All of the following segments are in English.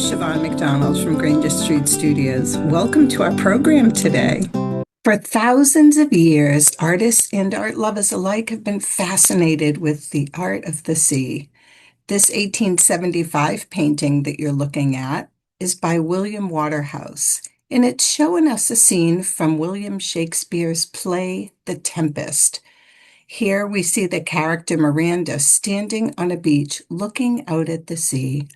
Siobhan McDonald from Granger Street Studios. Welcome to our program today. For thousands of years, artists and art lovers alike have been fascinated with the art of the sea. This 1875 painting that you're looking at is by William Waterhouse, and it's showing us a scene from William Shakespeare's play, The Tempest. Here we see the character Miranda standing on a beach looking out at the sea.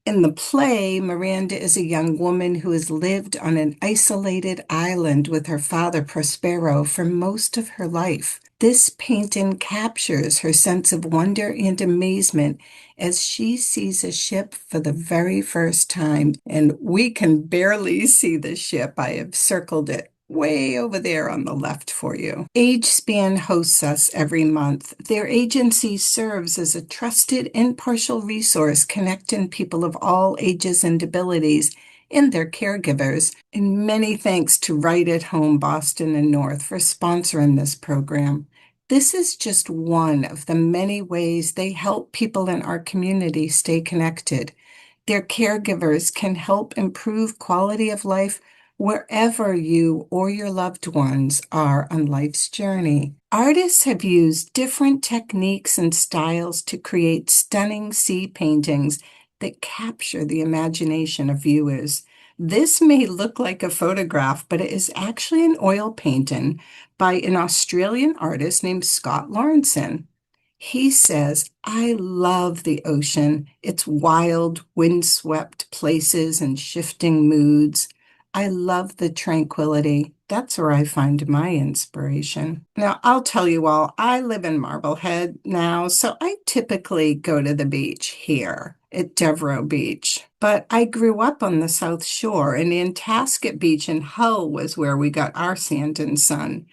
In the play, Miranda is a young woman who has lived on an isolated island with her father Prospero for most of her life. This painting captures her sense of wonder and amazement as she sees a ship for the very first time, and we can barely see the ship. I have circled it way over there on the left for you. AgeSpan hosts us every month. Their agency serves as a trusted, impartial resource connecting people of all ages and abilities and their caregivers. And many thanks to Right at Home Boston and North for sponsoring this program. This is just one of the many ways they help people in our community stay connected. Their caregivers can help improve quality of life wherever you or your loved ones are on life's journey. Artists have used different techniques and styles to create stunning sea paintings that capture the imagination of viewers. This may look like a photograph, but it is actually an oil painting by an Australian artist named Scott Lawrenson. He says, "I love the ocean, its wild, windswept places and shifting moods. I love the tranquility. That's where I find my inspiration." Now, I'll tell you all, I live in Marblehead now, so I typically go to the beach here at Devereux Beach. But I grew up on the South Shore, and Nantasket Beach in Hull was where we got our sand and sun.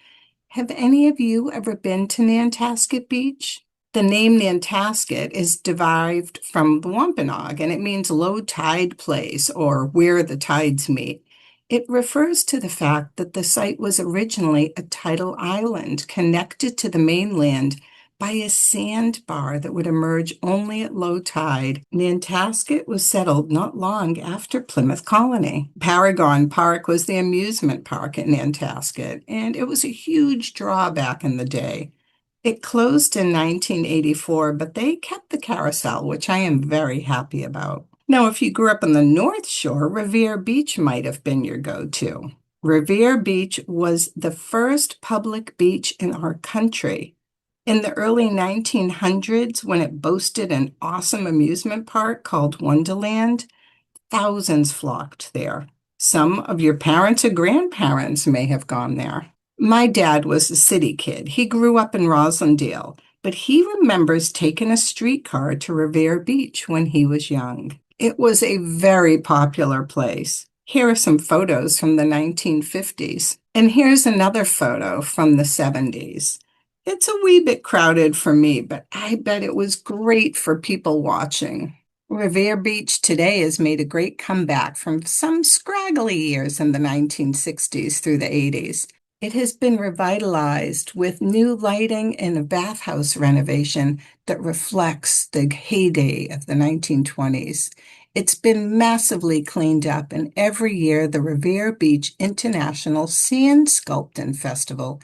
Have any of you ever been to Nantasket Beach? The name Nantasket is derived from the Wampanoag, and it means low tide place or where the tides meet. It refers to the fact that the site was originally a tidal island connected to the mainland by a sandbar that would emerge only at low tide. Nantasket was settled not long after Plymouth Colony. Paragon Park was the amusement park at Nantasket, and it was a huge draw back in the day. It closed in 1984, but they kept the carousel, which I am very happy about. Now, if you grew up on the North Shore, Revere Beach might have been your go-to. Revere Beach was the first public beach in our country. In the early 1900s, when it boasted an awesome amusement park called Wonderland, thousands flocked there. Some of your parents or grandparents may have gone there. My dad was a city kid. He grew up in Roslindale, but he remembers taking a streetcar to Revere Beach when he was young. It was a very popular place. Here are some photos from the 1950s. And here's another photo from the 70s. It's a wee bit crowded for me, but I bet it was great for people watching. Revere Beach today has made a great comeback from some scraggly years in the 1960s through the 80s. It has been revitalized with new lighting and a bathhouse renovation that reflects the heyday of the 1920s. It's been massively cleaned up, and every year the Revere Beach International Sand Sculpting Festival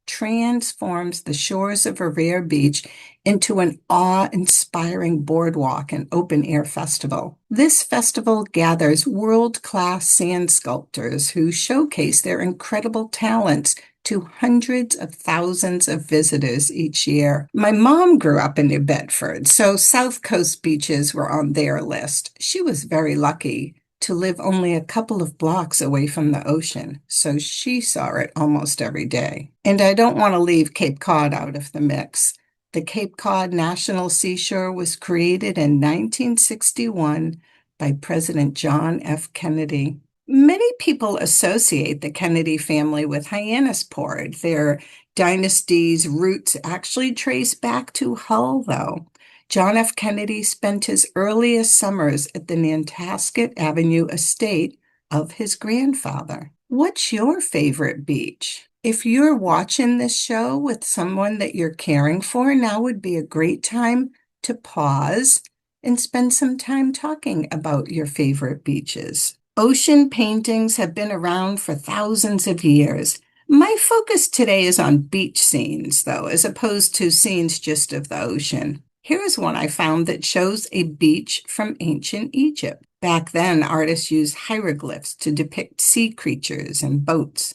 transforms the shores of Revere Beach into an awe-inspiring boardwalk and open-air festival. This festival gathers world-class sand sculptors who showcase their incredible talents to hundreds of thousands of visitors each year. My mom grew up in New Bedford, so South Coast beaches were on their list. She was very lucky to live only a couple of blocks away from the ocean, so she saw it almost every day. And I don't want to leave Cape Cod out of the mix. The Cape Cod National Seashore was created in 1961 by President John F. Kennedy. Many people associate the Kennedy family with Hyannisport. Their dynasty's roots actually trace back to Hull, though. John F. Kennedy spent his earliest summers at the Nantasket Avenue estate of his grandfather. What's your favorite beach? If you're watching this show with someone that you're caring for, now would be a great time to pause and spend some time talking about your favorite beaches. Ocean paintings have been around for thousands of years. My focus today is on beach scenes, though, as opposed to scenes just of the ocean. Here is one I found that shows a beach from ancient Egypt. Back then, artists used hieroglyphs to depict sea creatures and boats.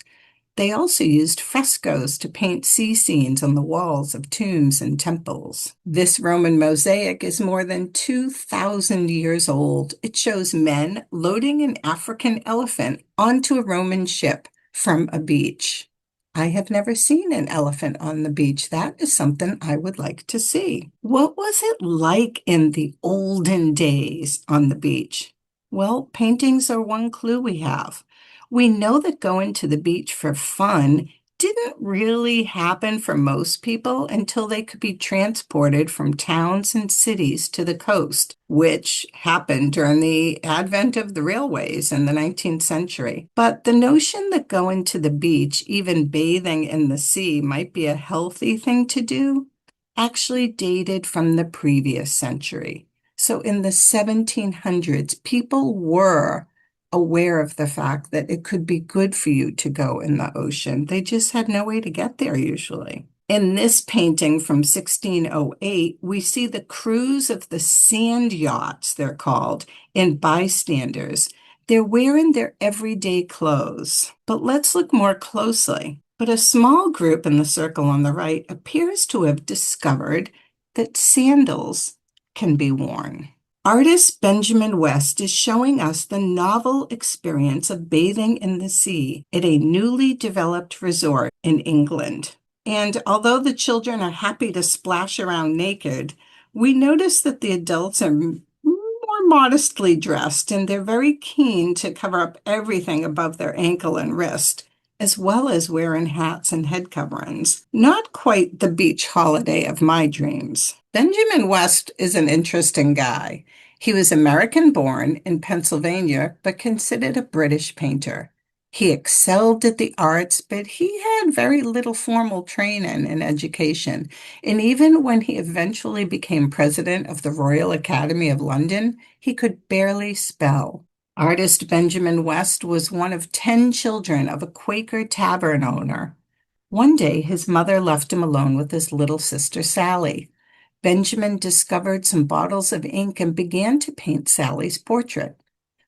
They also used frescoes to paint sea scenes on the walls of tombs and temples. This Roman mosaic is more than 2,000 years old. It shows men loading an African elephant onto a Roman ship from a beach. I have never seen an elephant on the beach. That is something I would like to see. What was it like in the olden days on the beach? Well, paintings are one clue we have. We know that going to the beach for fun didn't really happen for most people until they could be transported from towns and cities to the coast, which happened during the advent of the railways in the 19th century. But the notion that going to the beach, even bathing in the sea, might be a healthy thing to do actually dated from the previous century. So in the 1700s, people were aware of the fact that it could be good for you to go in the ocean. They just had no way to get there usually. In this painting from 1608, we see the crews of the sand yachts, they're called, and bystanders. They're wearing their everyday clothes. But let's look more closely. But a small group in the circle on the right appears to have discovered that sandals can be worn. Artist Benjamin West is showing us the novel experience of bathing in the sea at a newly developed resort in England. And although the children are happy to splash around naked, we notice that the adults are more modestly dressed and they're very keen to cover up everything above their ankle and wrist, as well as wearing hats and head coverings. Not quite the beach holiday of my dreams. Benjamin West is an interesting guy. He was American-born in Pennsylvania, but considered a British painter. He excelled at the arts, but he had very little formal training and education. And even when he eventually became president of the Royal Academy of London, he could barely spell. Artist Benjamin West was one of 10 children of a Quaker tavern owner. One day, his mother left him alone with his little sister, Sally. Benjamin discovered some bottles of ink and began to paint Sally's portrait.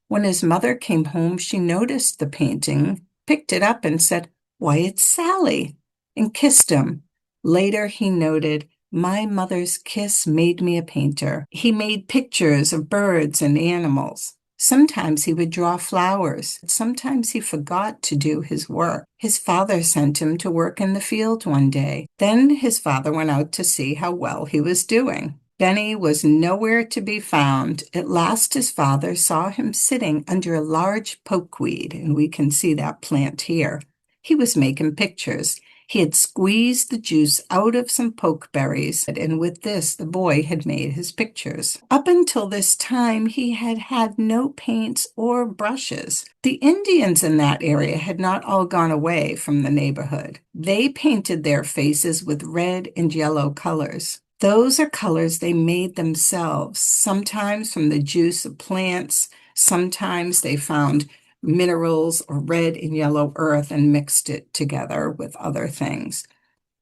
When his mother came home, she noticed the painting, picked it up, and said, "Why, it's Sally," and kissed him. Later, he noted, "My mother's kiss made me a painter." He made pictures of birds and animals. Sometimes he would draw flowers. Sometimes he forgot to do his work. His father sent him to work in the field one day. Then his father went out to see how well he was doing. Benny was nowhere to be found. At last his father saw him sitting under a large pokeweed, and we can see that plant here. He was making pictures. He had squeezed the juice out of some pokeberries, and with this, the boy had made his pictures. Up until this time, he had had no paints or brushes. The Indians in that area had not all gone away from the neighborhood. They painted their faces with red and yellow colors. Those are colors they made themselves, sometimes from the juice of plants, sometimes they found minerals or red and yellow earth and mixed it together with other things.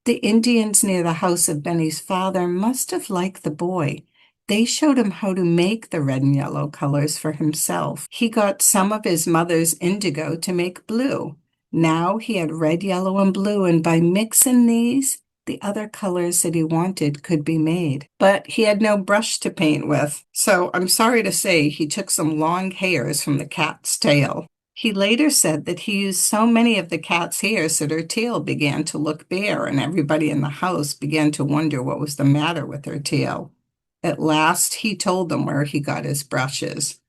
The Indians near the house of Benny's father must have liked the boy. They showed him how to make the red and yellow colors for himself. He got some of his mother's indigo to make blue. Now he had red, yellow, and blue, and by mixing these, the other colors that he wanted could be made. But he had no brush to paint with, so I'm sorry to say he took some long hairs from the cat's tail. He later said that he used so many of the cat's hairs that her tail began to look bare, and everybody in the house began to wonder what was the matter with her tail. At last, he told them where he got his brushes.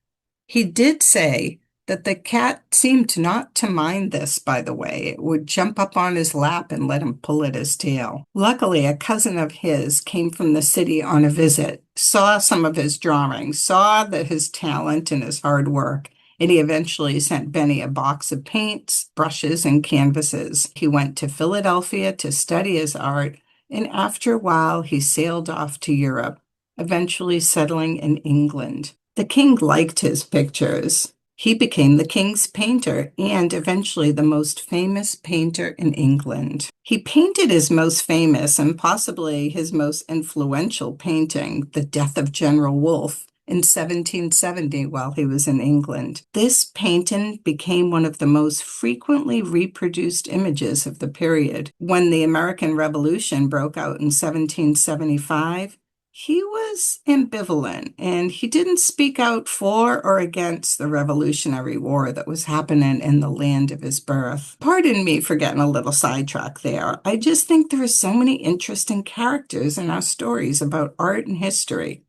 He did say that the cat seemed not to mind this, by the way. It would jump up on his lap and let him pull at his tail. Luckily, a cousin of his came from the city on a visit, saw some of his drawings, saw that his talent and his hard work, and he eventually sent Benny a box of paints, brushes, and canvases. He went to Philadelphia to study his art, and after a while, he sailed off to Europe. eventually settling in England. The king liked his pictures. He became the king's painter and eventually the most famous painter in England. He painted his most famous and possibly his most influential painting, The Death of General Wolfe, in 1770 while he was in England. This painting became one of the most frequently reproduced images of the period. When the American Revolution broke out in 1775, he was ambivalent and he didn't speak out for or against the Revolutionary War that was happening in the land of his birth. Pardon me for getting a little sidetracked there. I just think there are so many interesting characters in our stories about art and history.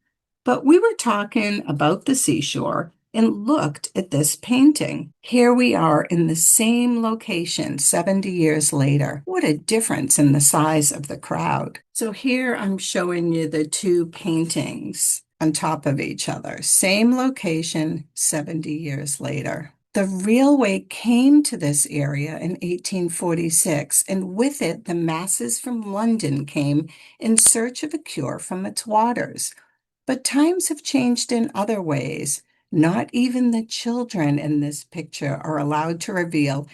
But we were talking about the seashore and looked at this painting. Here we are in the same location 70 years later. What a difference in the size of the crowd. So here I'm showing you the two paintings on top of each other. Same location 70 years later. The railway came to this area in 1846, and with it, the masses from London came in search of a cure from its waters. But times have changed in other ways. Not even the children in this picture are allowed to reveal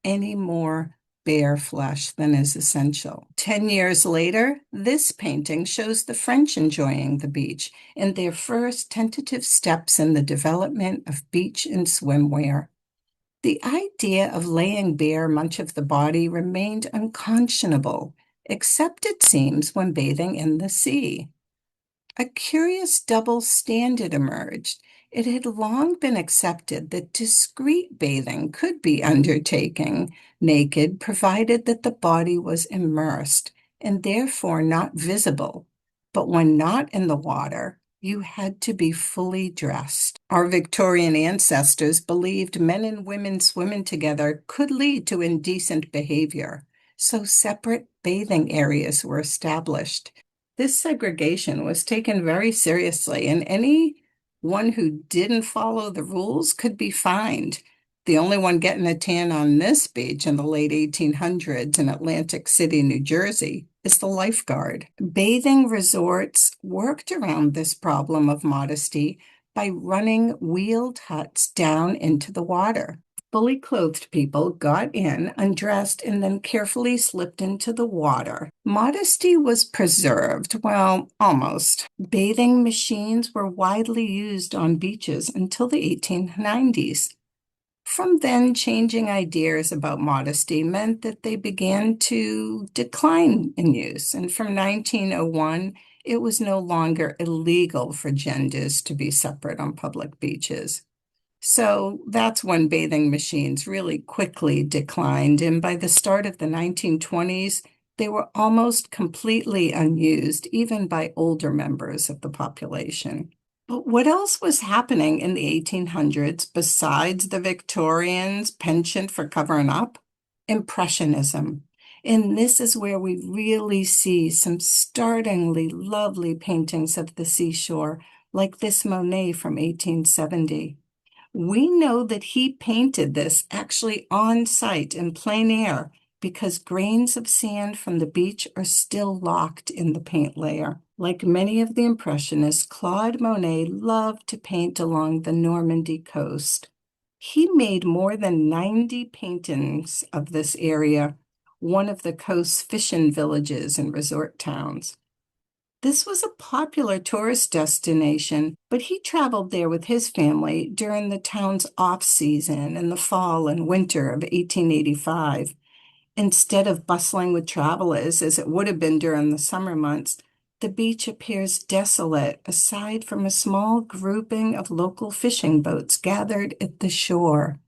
any more bare flesh than is essential. 10 years later, this painting shows the French enjoying the beach and their first tentative steps in the development of beach and swimwear. The idea of laying bare much of the body remained unconscionable, except it seems when bathing in the sea. A curious double standard emerged. It had long been accepted that discreet bathing could be undertaken naked, provided that the body was immersed and therefore not visible. But when not in the water, you had to be fully dressed. Our Victorian ancestors believed men and women swimming together could lead to indecent behavior, so separate bathing areas were established. This segregation was taken very seriously, and anyone who didn't follow the rules could be fined. The only one getting a tan on this beach in the late 1800s in Atlantic City, New Jersey, is the lifeguard. Bathing resorts worked around this problem of modesty by running wheeled huts down into the water. Fully clothed people got in, undressed, and then carefully slipped into the water. Modesty was preserved, well, almost. Bathing machines were widely used on beaches until the 1890s. From then, changing ideas about modesty meant that they began to decline in use. And from 1901, it was no longer illegal for genders to be separate on public beaches. So that's when bathing machines really quickly declined. And by the start of the 1920s, they were almost completely unused, even by older members of the population. But what else was happening in the 1800s besides the Victorians' penchant for covering up? Impressionism. And this is where we really see some startlingly lovely paintings of the seashore, like this Monet from 1870. We know that he painted this actually on site in plein air because grains of sand from the beach are still locked in the paint layer. Like many of the Impressionists, Claude Monet loved to paint along the Normandy coast. He made more than 90 paintings of this area, one of the coast's fishing villages and resort towns. This was a popular tourist destination, but he traveled there with his family during the town's off-season in the fall and winter of 1885. Instead of bustling with travelers, as it would have been during the summer months, the beach appears desolate, aside from a small grouping of local fishing boats gathered at the shore.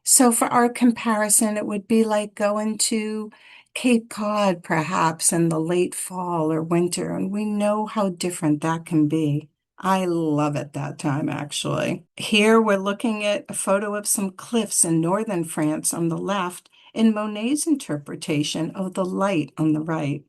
So for our comparison, it would be like going to Cape Cod, perhaps in the late fall or winter, and we know how different that can be. I love it that time, actually. Here we're looking at a photo of some cliffs in northern France on the left and Monet's interpretation of the light on the right.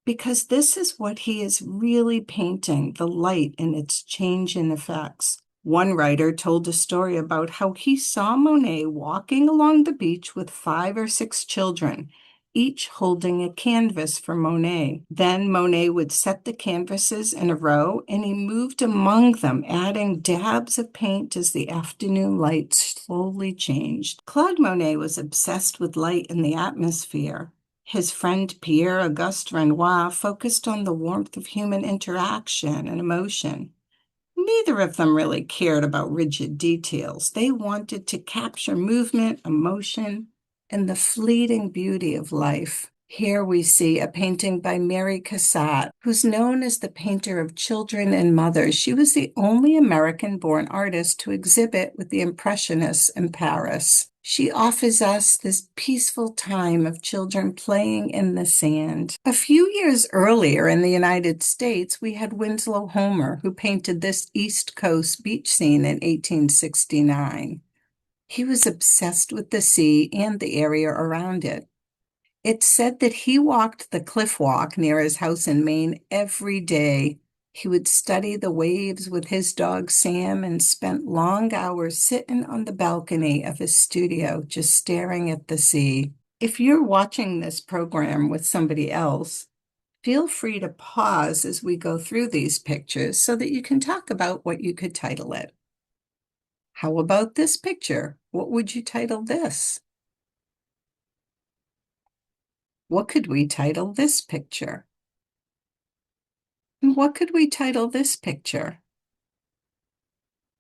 Because this is what he is really painting, the light and its change in effects. One writer told a story about how he saw Monet walking along the beach with 5 or 6 children, each holding a canvas for Monet. Then Monet would set the canvases in a row, and he moved among them, adding dabs of paint as the afternoon light slowly changed. Claude Monet was obsessed with light and the atmosphere. His friend Pierre-Auguste Renoir focused on the warmth of human interaction and emotion. Neither of them really cared about rigid details. They wanted to capture movement, emotion, and the fleeting beauty of life. Here we see a painting by Mary Cassatt, who's known as the painter of children and mothers. She was the only American-born artist to exhibit with the Impressionists in Paris. She offers us this peaceful time of children playing in the sand. A few years earlier in the United States, we had Winslow Homer, who painted this East Coast beach scene in 1869. He was obsessed with the sea and the area around it. It's said that he walked the cliff walk near his house in Maine every day. He would study the waves with his dog Sam and spent long hours sitting on the balcony of his studio just staring at the sea. If you're watching this program with somebody else, feel free to pause as we go through these pictures so that you can talk about what you could title it. How about this picture? What would you title this? What could we title this picture? And what could we title this picture?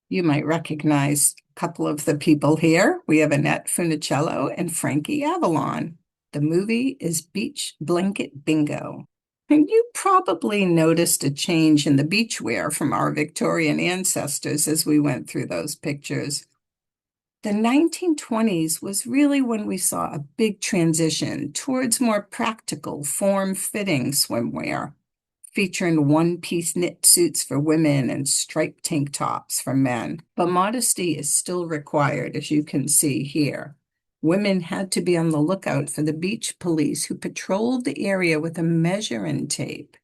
You might recognize a couple of the people here. We have Annette Funicello and Frankie Avalon. The movie is Beach Blanket Bingo. And you probably noticed a change in the beachwear from our Victorian ancestors as we went through those pictures. The 1920s was really when we saw a big transition towards more practical, form-fitting swimwear, featuring one-piece knit suits for women and striped tank tops for men. But modesty is still required, as you can see here. Women had to be on the lookout for the beach police who patrolled the area with a measuring tape.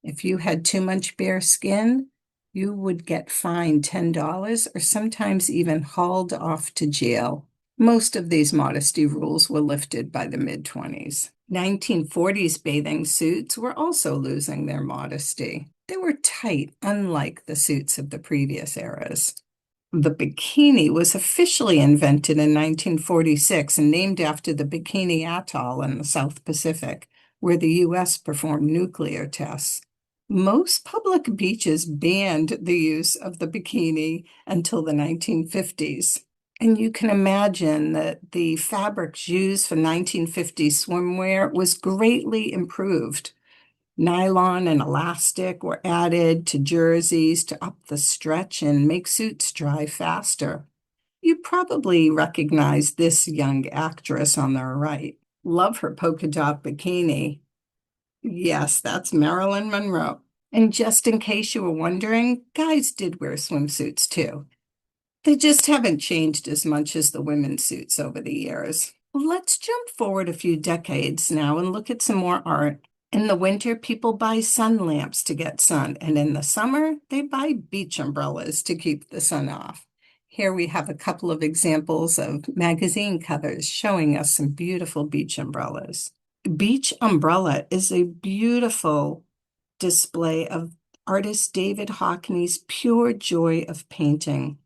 If you had too much bare skin, you would get fined $10 or sometimes even hauled off to jail. Most of these modesty rules were lifted by the mid-20s. 1940s bathing suits were also losing their modesty. They were tight, unlike the suits of the previous eras. The bikini was officially invented in 1946 and named after the Bikini Atoll in the South Pacific, where the U.S. performed nuclear tests. Most public beaches banned the use of the bikini until the 1950s. And you can imagine that the fabrics used for 1950s swimwear was greatly improved. Nylon and elastic were added to jerseys to up the stretch and make suits dry faster. You probably recognize this young actress on the right. Love her polka dot bikini. Yes, that's Marilyn Monroe. And just in case you were wondering, guys did wear swimsuits too. They just haven't changed as much as the women's suits over the years. Let's jump forward a few decades now and look at some more art. In the winter, people buy sun lamps to get sun, and in the summer, they buy beach umbrellas to keep the sun off. Here we have a couple of examples of magazine covers showing us some beautiful beach umbrellas. Beach umbrella is a beautiful display of artist David Hockney's pure joy of painting.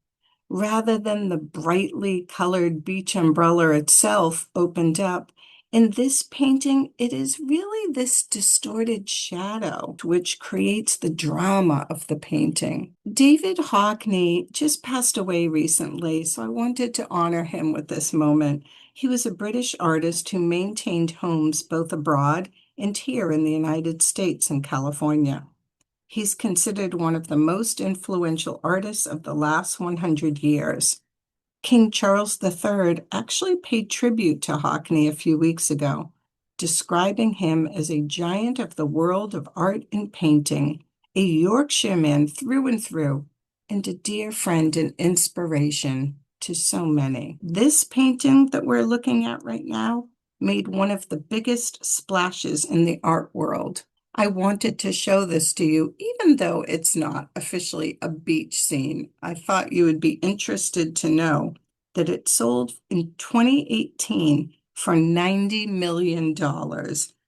Rather than the brightly colored beach umbrella itself opened up, in this painting, it is really this distorted shadow which creates the drama of the painting. David Hockney just passed away recently, so I wanted to honor him with this moment. He was a British artist who maintained homes both abroad and here in the United States and California. He's considered one of the most influential artists of the last 100 years. King Charles III actually paid tribute to Hockney a few weeks ago, describing him as a giant of the world of art and painting, a Yorkshireman through and through, and a dear friend and inspiration to so many. This painting that we're looking at right now made one of the biggest splashes in the art world. I wanted to show this to you, even though it's not officially a beach scene. I thought you would be interested to know that it sold in 2018 for $90 million,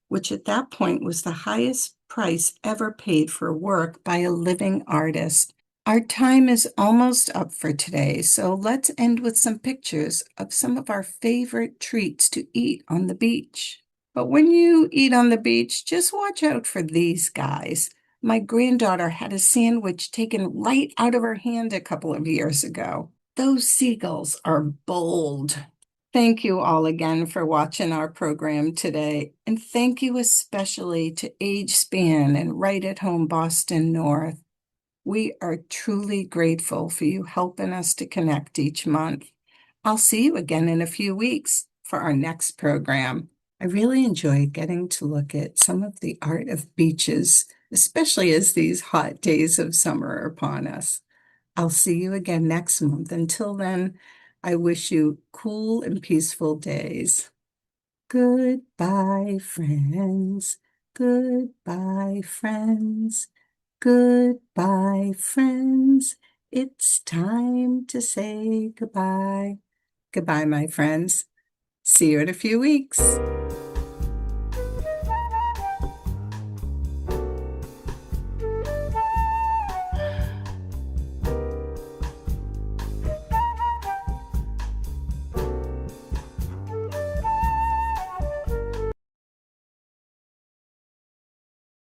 which at that point was the highest price ever paid for work by a living artist. Our time is almost up for today, so let's end with some pictures of some of our favorite treats to eat on the beach. But when you eat on the beach, just watch out for these guys. My granddaughter had a sandwich taken right out of her hand a couple of years ago. Those seagulls are bold. Thank you all again for watching our program today, and thank you especially to AgeSpan and Right at Home Boston North. We are truly grateful for you helping us to connect each month. I'll see you again in a few weeks for our next program. I really enjoyed getting to look at some of the art of beaches, especially as these hot days of summer are upon us. I'll see you again next month. Until then, I wish you cool and peaceful days. Goodbye, friends. Goodbye, friends. Goodbye, friends. It's time to say goodbye. Goodbye, my friends. See you in a few weeks.